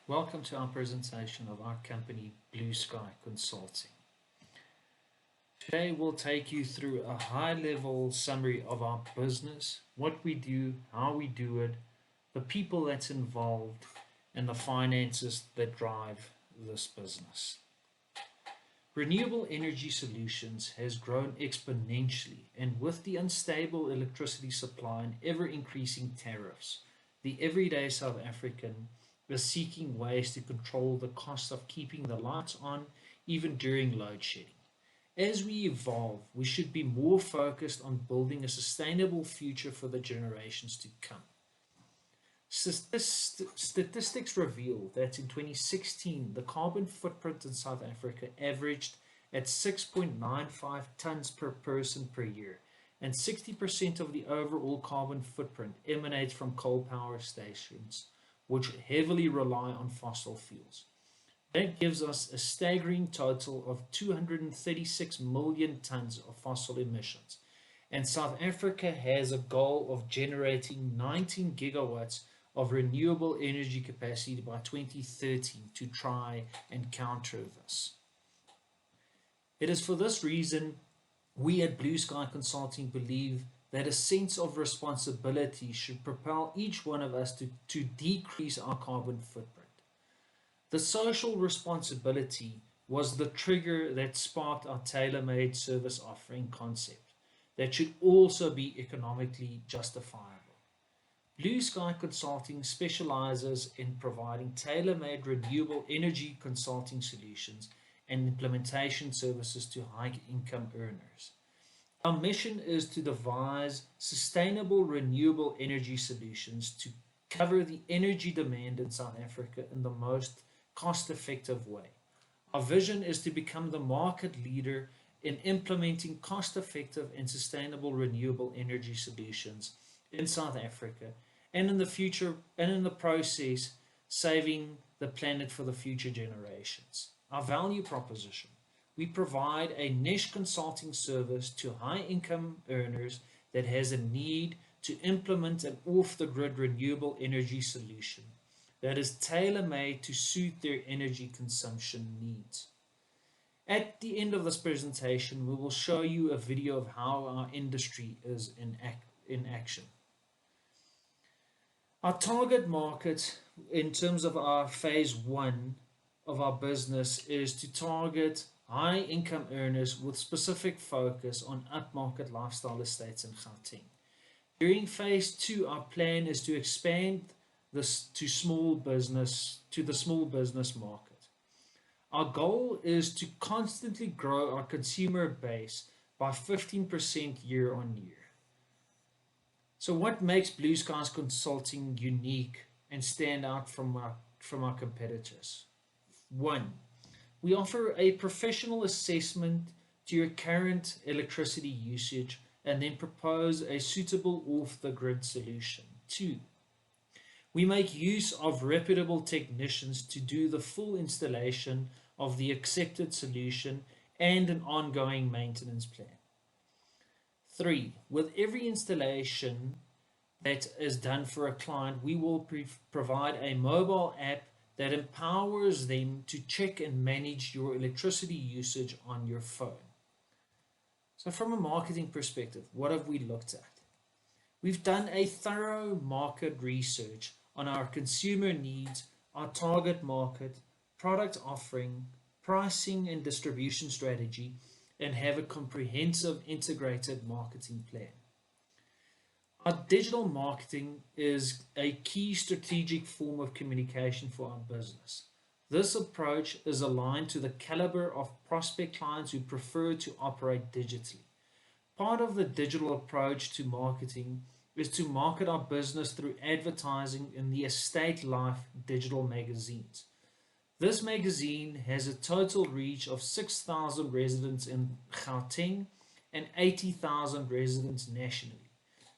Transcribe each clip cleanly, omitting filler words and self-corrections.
Welcome to our presentation of our company BlueSky Consulting. Today we'll take you through a high-level summary of our business, what we do, how we do it, the people that's involved, and the finances that drive this business. Renewable energy solutions has grown exponentially, and with the unstable electricity supply and ever-increasing tariffs, the everyday South African is seeking ways to control the cost of keeping the lights on even during load shedding. As we evolve, we should be more focused on building a sustainable future for the generations to come. Statistics reveal that in 2016, the carbon footprint in South Africa averaged at 6.95 tons per person per year, and 60% of the overall carbon footprint emanates from coal power stations, which heavily rely on fossil fuels. That gives us a staggering total of 236 million tons of fossil emissions, and South Africa has a goal of generating 19 gigawatts of renewable energy capacity by 2030 to try and counter this. It is for this reason we at BlueSky Consulting believe that a sense of responsibility should propel each one of us to decrease our carbon footprint. The social responsibility was the trigger that sparked our tailor-made service offering concept that should also be economically justifiable. BlueSky Consulting specializes in providing tailor-made renewable energy consulting solutions and implementation services to high-income earners. Our mission is to devise sustainable renewable energy solutions to cover the energy demand in South Africa in the most cost-effective way. Our vision is to become the market leader in implementing cost-effective and sustainable renewable energy solutions in South Africa, and in the future, and in the process, saving the planet for the future generations. Our value proposition: we provide a niche consulting service to high-income earners that has a need to implement an off-the-grid renewable energy solution that is tailor-made to suit their energy consumption needs. At the end of this presentation, we will show you a video of how our industry is in action. Our target market in terms of our phase one of our business is to target high-income earners with specific focus on upmarket lifestyle estates in Gauteng. During phase two, our plan is to expand this to the small business market. Our goal is to constantly grow our consumer base by 15% year on year. So what makes BlueSky Consulting unique and stand out from our competitors? One, we offer a professional assessment to your current electricity usage and then propose a suitable off-the-grid solution. Two, we make use of reputable technicians to do the full installation of the accepted solution and an ongoing maintenance plan. Three, with every installation that is done for a client, we will provide a mobile app that empowers them to check and manage your electricity usage on your phone. So from a marketing perspective, what have we looked at? We've done a thorough market research on our consumer needs, our target market, product offering, pricing and distribution strategy, and have a comprehensive integrated marketing plan. Our digital marketing is a key strategic form of communication for our business. This approach is aligned to the caliber of prospect clients who prefer to operate digitally. Part of the digital approach to marketing is to market our business through advertising in the Estate Life digital magazines. This magazine has a total reach of 6,000 residents in Gauteng and 80,000 residents nationally.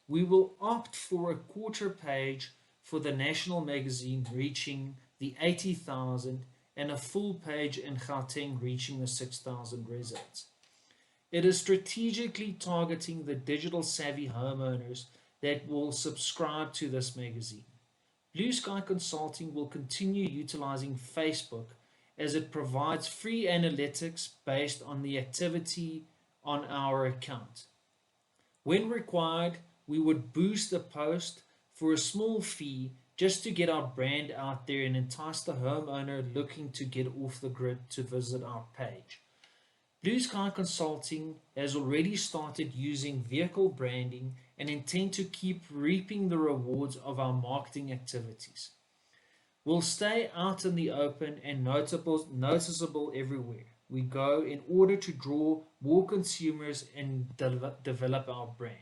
We will opt for a quarter page for the national magazine reaching the 80,000 and a full page in Gauteng reaching the 6,000 residents. It is strategically targeting the digital savvy homeowners that will subscribe to this magazine. BlueSky Consulting will continue utilizing Facebook as it provides free analytics based on the activity on our account. When required, we would boost a post for a small fee just to get our brand out there and entice the homeowner looking to get off the grid to visit our page. BlueSky Consulting has already started using vehicle branding and intend to keep reaping the rewards of our marketing activities. We'll stay out in the open and noticeable everywhere we go in order to draw more consumers and develop our brand.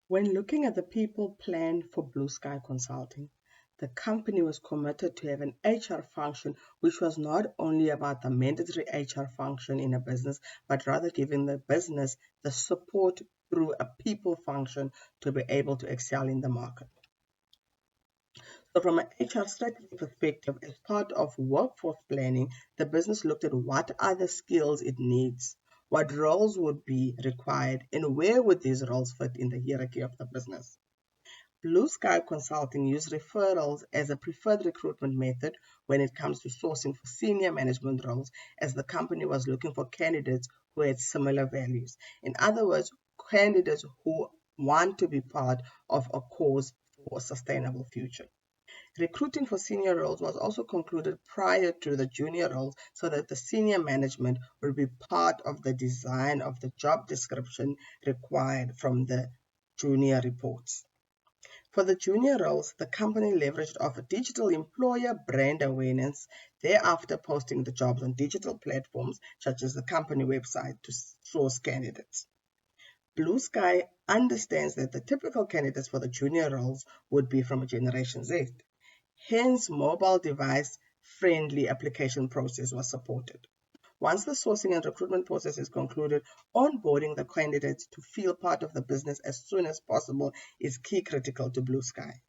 When looking at the people plan for BlueSky Consulting, the company was committed to have an HR function which was not only about the mandatory HR function in a business, but rather giving the business the support through a people function to be able to excel in the market. So from an HR strategy perspective, as part of workforce planning, the business looked at what are the skills it needs, what roles would be required, and where would these roles fit in the hierarchy of the business. BlueSky Consulting used referrals as a preferred recruitment method when it comes to sourcing for senior management roles, as the company was looking for candidates who had similar values. In other words, candidates who want to be part of a cause for a sustainable future. Recruiting for senior roles was also concluded prior to the junior roles so that the senior management will be part of the design of the job description required from the junior reports. For the junior roles, the company leveraged off a digital employer brand awareness, thereafter posting the jobs on digital platforms such as the company website to source candidates. BlueSky understands that the typical candidates for the junior roles would be from a Generation Z. Hence, mobile device friendly application process was supported. Once the sourcing and recruitment process is concluded, onboarding the candidates to feel part of the business as soon as possible is key critical to BlueSky.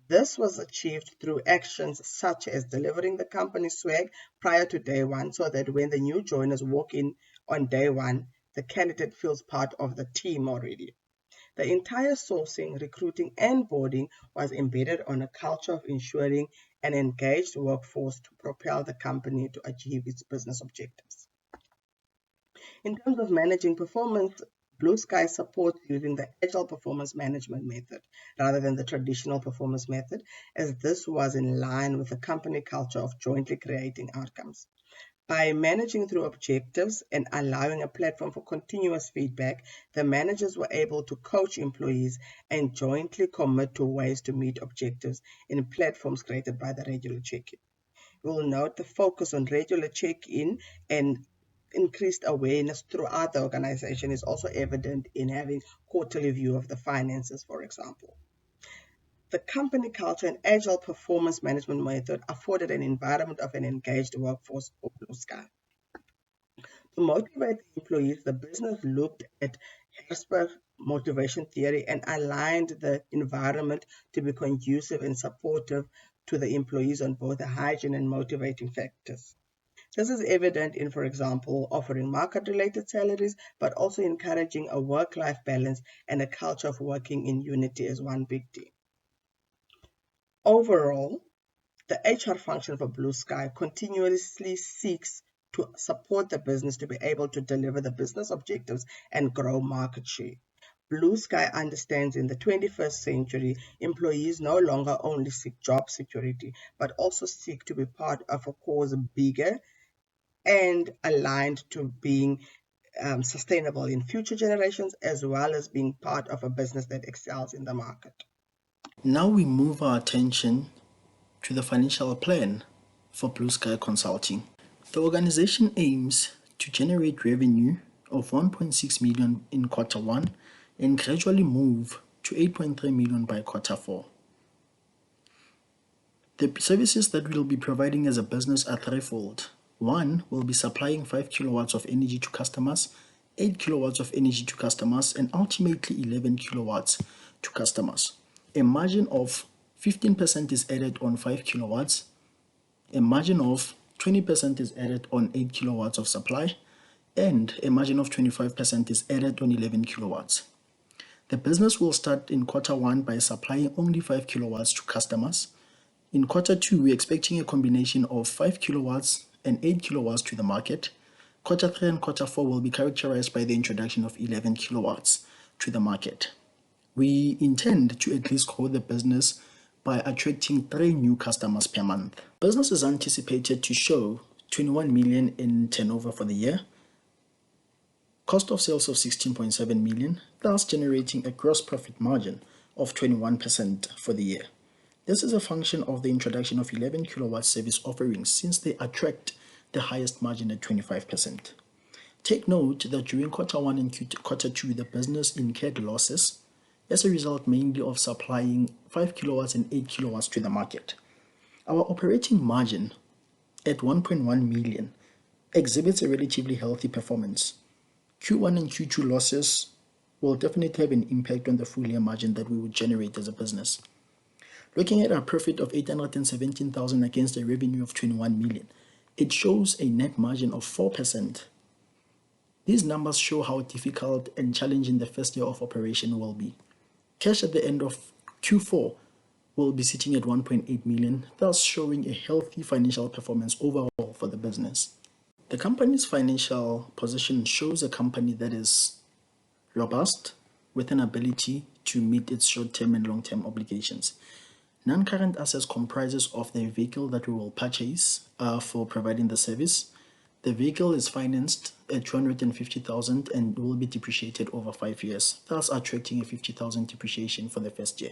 This was achieved through actions such as delivering the company swag prior to day one so that when the new joiners walk in on day one, the candidate feels part of the team already. The entire sourcing, recruiting, and boarding was embedded on a culture of ensuring an engaged workforce to propel the company to achieve its business objectives. In terms of managing performance, BlueSky supports using the agile performance management method rather than the traditional performance method, as this was in line with the company culture of jointly creating outcomes. By managing through objectives and allowing a platform for continuous feedback, the managers were able to coach employees and jointly commit to ways to meet objectives in platforms created by the regular check-in. You will note the focus on regular check-in and increased awareness throughout the organization is also evident in having quarterly view of the finances, for example. The company culture and agile performance management method afforded an environment of an engaged workforce for BlueSky. To motivate the employees, the business looked at Herzberg's motivation theory and aligned the environment to be conducive and supportive to the employees on both the hygiene and motivating factors. This is evident in, for example, offering market-related salaries, but also encouraging a work-life balance and a culture of working in unity as one big team. Overall, the HR function for BlueSky continuously seeks to support the business to be able to deliver the business objectives and grow market share. BlueSky understands in the 21st century, employees no longer only seek job security, but also seek to be part of a cause bigger and aligned to being sustainable in future generations, as well as being part of a business that excels in the market. Now we move our attention to the financial plan for BlueSky Consulting. The organization aims to generate revenue of 1.6 million in quarter 1 and gradually move to 8.3 million by quarter 4. The services that we'll be providing as a business are threefold. One, will be supplying 5 kilowatts of energy to customers, 8 kilowatts of energy to customers, and ultimately 11 kilowatts to customers. A margin of 15% is added on 5 kilowatts, a margin of 20% is added on 8 kilowatts of supply, and a margin of 25% is added on 11 kilowatts. The business will start in Q1 by supplying only 5 kilowatts to customers. In Q2, we're expecting a combination of 5 kilowatts and 8 kilowatts to the market. Q3 and Q4 will be characterized by the introduction of 11 kilowatts to the market. We intend to at least grow the business by attracting 3 new customers per month. Business is anticipated to show 21 million in turnover for the year, cost of sales of 16.7 million, thus generating a gross profit margin of 21% for the year. This is a function of the introduction of 11 kilowatt service offerings since they attract the highest margin at 25%. Take note that during Q1 and Q2, the business incurred losses as a result mainly of supplying 5 kilowatts and 8 kilowatts to the market. Our operating margin at 1.1 million exhibits a relatively healthy performance. Q1 and Q2 losses will definitely have an impact on the full year margin that we would generate as a business. Looking at our profit of 817,000 against a revenue of 21 million, it shows a net margin of 4%. These numbers show how difficult and challenging the first year of operation will be. Cash at the end of Q4 will be sitting at 1.8 million, thus showing a healthy financial performance overall for the business. The company's financial position shows a company that is robust with an ability to meet its short-term and long-term obligations. Non-current assets comprises of the vehicle that we will purchase for providing the service. The vehicle is financed at 250,000 and will be depreciated over 5 years, thus attracting a 50,000 depreciation for the first year.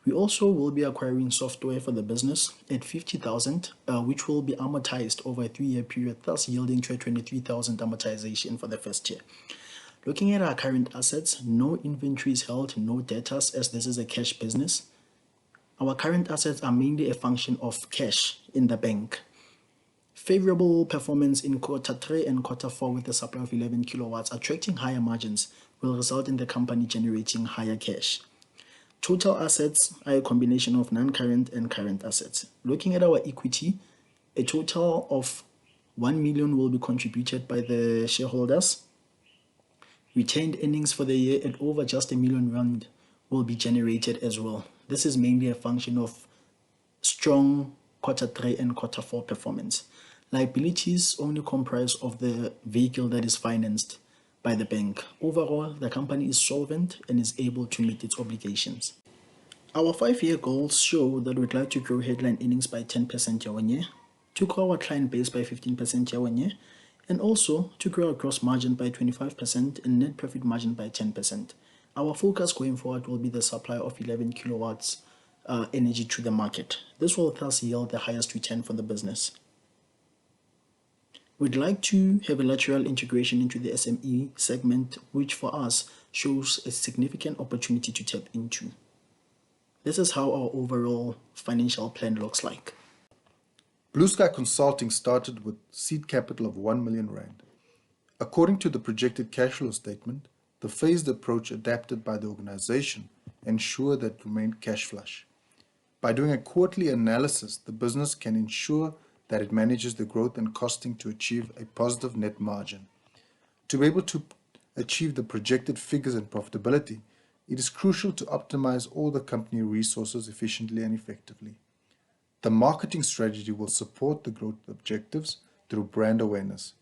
We also will be acquiring software for the business at 50,000, which will be amortized over a 3-year period, thus yielding to a 23,000 amortization for the first year. Looking at our current assets, no inventory is held, no debtors, as this is a cash business. Our current assets are mainly a function of cash in the bank. Favorable performance in Q3 and Q4 with the supply of 11 kilowatts attracting higher margins will result in the company generating higher cash. Total assets are a combination of non-current and current assets. Looking at our equity, a total of 1 million will be contributed by the shareholders. Retained earnings for the year at over just R1 million will be generated as well. This is mainly a function of strong Q3 and Q4 performance. Liabilities only comprise of the vehicle that is financed by the bank. Overall, the company is solvent and is able to meet its obligations. Our 5-year goals show that we'd like to grow headline earnings by 10% year on year, to grow our client base by 15% year on year, and also to grow our gross margin by 25% and net profit margin by 10%. Our focus going forward will be the supply of 11 kilowatts energy to the market. This will thus yield the highest return for the business. We'd like to have a lateral integration into the SME segment, which for us shows a significant opportunity to tap into. This is how our overall financial plan looks like. BlueSky Consulting started with seed capital of 1 million rand. According to the projected cash flow statement, the phased approach adapted by the organization ensured that it remained cash flush. By doing a quarterly analysis, the business can ensure that it manages the growth and costing to achieve a positive net margin. To be able to achieve the projected figures and profitability, it is crucial to optimize all the company resources efficiently and effectively. The marketing strategy will support the growth objectives through brand awareness.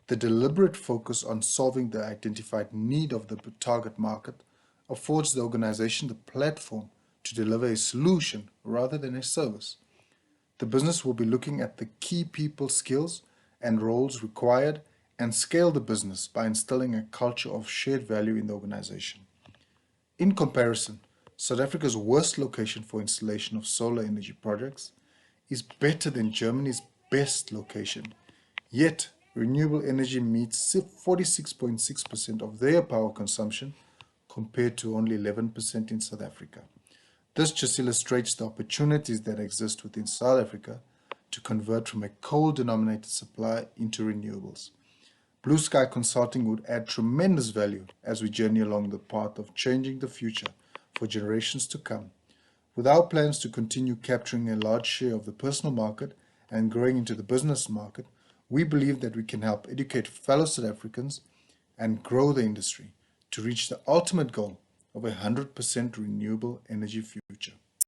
The deliberate focus on solving the identified need of the target market affords the organization the platform to deliver a solution rather than a service. The business will be looking at the key people skills and roles required and scale the business by instilling a culture of shared value in the organization. In comparison, South Africa's worst location for installation of solar energy projects is better than Germany's best location. Yet, renewable energy meets 46.6% of their power consumption compared to only 11% in South Africa. This just illustrates the opportunities that exist within South Africa to convert from a coal-denominated supply into renewables. BlueSky Consulting would add tremendous value as we journey along the path of changing the future for generations to come. With our plans to continue capturing a large share of the personal market and growing into the business market, we believe that we can help educate fellow South Africans and grow the industry to reach the ultimate goal of a 100% renewable energy future.